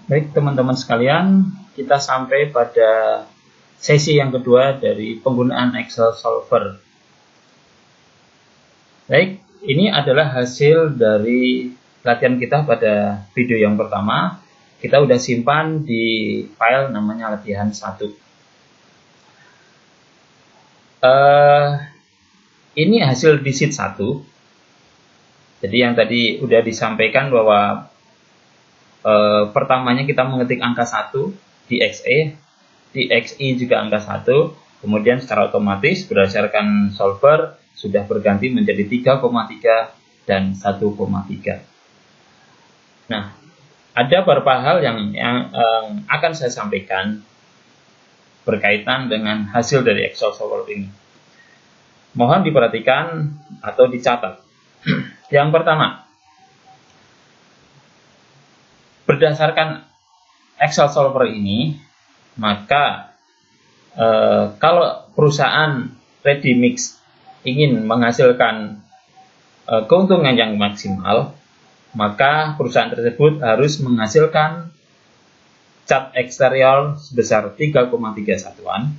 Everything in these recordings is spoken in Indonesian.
Baik teman-teman sekalian, kita sampai pada sesi yang kedua dari penggunaan Excel Solver. Baik, ini adalah hasil dari latihan kita pada video yang pertama. Kita udah simpan di file namanya latihan 1. Ini hasil di sheet 1. Jadi yang tadi udah disampaikan bahwa pertamanya kita mengetik angka 1 di XE, di XI juga angka 1, kemudian secara otomatis berdasarkan solver sudah berganti menjadi 3,3 dan 1,3. Nah, ada beberapa hal yang akan saya sampaikan berkaitan dengan hasil dari Excel solver ini. Mohon diperhatikan atau dicatat. Yang pertama, berdasarkan Excel solver ini, maka kalau perusahaan ready mix ingin menghasilkan keuntungan yang maksimal, maka perusahaan tersebut harus menghasilkan cat eksterior sebesar 3,3 satuan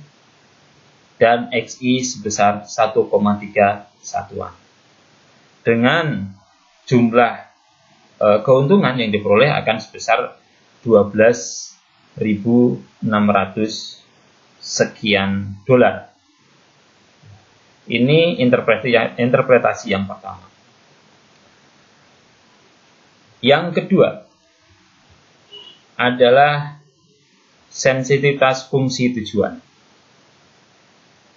dan XI sebesar 1,3 satuan. Dengan jumlah keuntungan yang diperoleh akan sebesar 12.600 sekian dolar. Ini interpretasi yang pertama. Yang kedua adalah sensitivitas fungsi tujuan.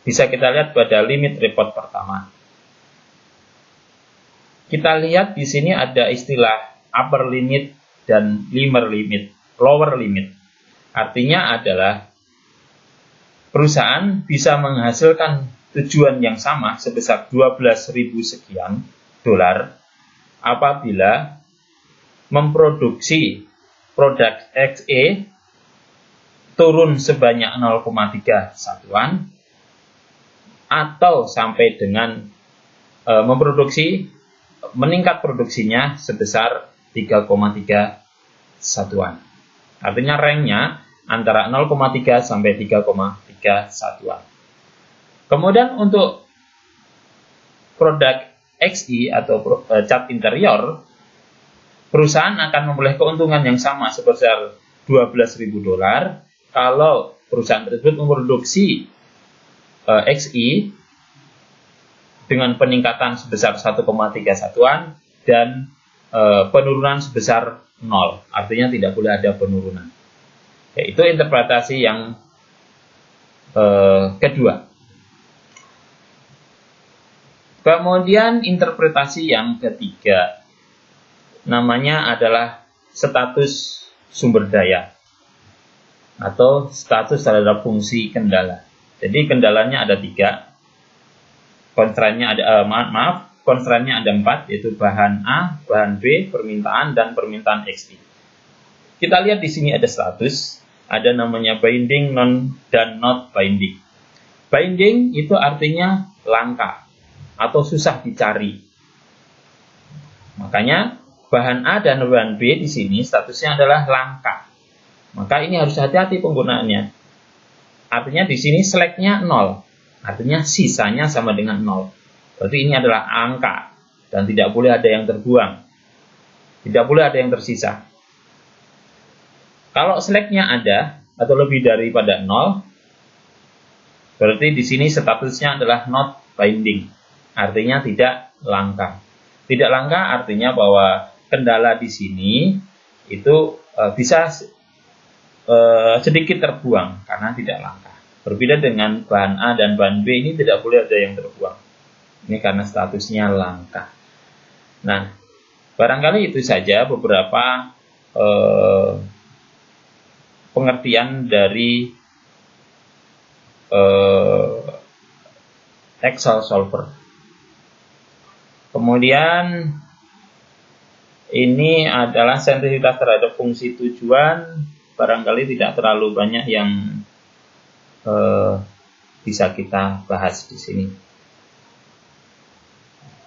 Bisa kita lihat pada limit report pertama. Kita lihat di sini ada istilah upper limit dan lower limit. Artinya adalah perusahaan bisa menghasilkan tujuan yang sama sebesar 12.000 sekian dolar apabila memproduksi produk XE turun sebanyak 0,3 satuan atau sampai dengan meningkat produksinya sebesar 3,3 satuan. Artinya ranknya antara 0,3 sampai 3,3 satuan. Kemudian untuk produk XI atau cat interior, perusahaan akan memperoleh keuntungan yang sama sebesar 12.000 dolar kalau perusahaan tersebut memproduksi XI dengan peningkatan sebesar 1,3 satuan dan penurunan sebesar 0. Artinya tidak boleh ada penurunan. Itu interpretasi yang kedua. Kemudian interpretasi yang ketiga namanya adalah status sumber daya atau status terhadap fungsi kendala. Jadi kendalanya ada 3. Constraint-nya ada constraint-nya ada 4, yaitu bahan A, bahan B, permintaan dan permintaan XI. Kita lihat di sini ada status, ada namanya binding, non dan not binding. Binding itu artinya langka atau susah dicari. Makanya bahan A dan bahan B di sini statusnya adalah langka. Maka ini harus hati-hati penggunaannya. Artinya di sini select-nya 0. Artinya sisanya sama dengan 0. Berarti ini adalah angka dan tidak boleh ada yang terbuang. Tidak boleh ada yang tersisa. Kalau select-nya ada atau lebih daripada 0, berarti di sini statusnya adalah not binding. Artinya tidak langka. Tidak langka artinya bahwa kendala di sini itu bisa sedikit terbuang karena tidak langka. Berbeda dengan bahan A dan bahan B, ini tidak boleh ada yang terbuang. Ini karena statusnya langka. Nah, barangkali itu saja beberapa pengertian dari Excel solver. Kemudian ini adalah sensitivitas terhadap fungsi tujuan. Barangkali tidak terlalu banyak yang bisa kita bahas di sini.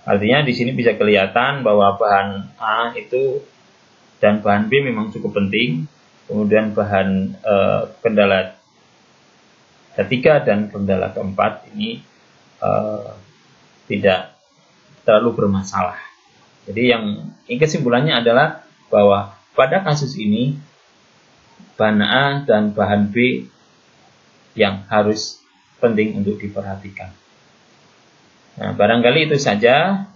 Artinya di sini bisa kelihatan bahwa bahan A itu dan bahan B memang cukup penting. kemudian bahan kendala ketiga dan kendala keempat ini tidak terlalu bermasalah. Jadi yang kesimpulannya adalah bahwa pada kasus ini bahan A dan bahan B yang harus penting untuk diperhatikan. Nah, barangkali itu saja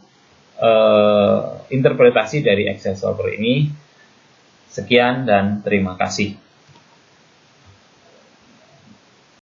interpretasi dari Excel solver ini. Sekian dan terima kasih.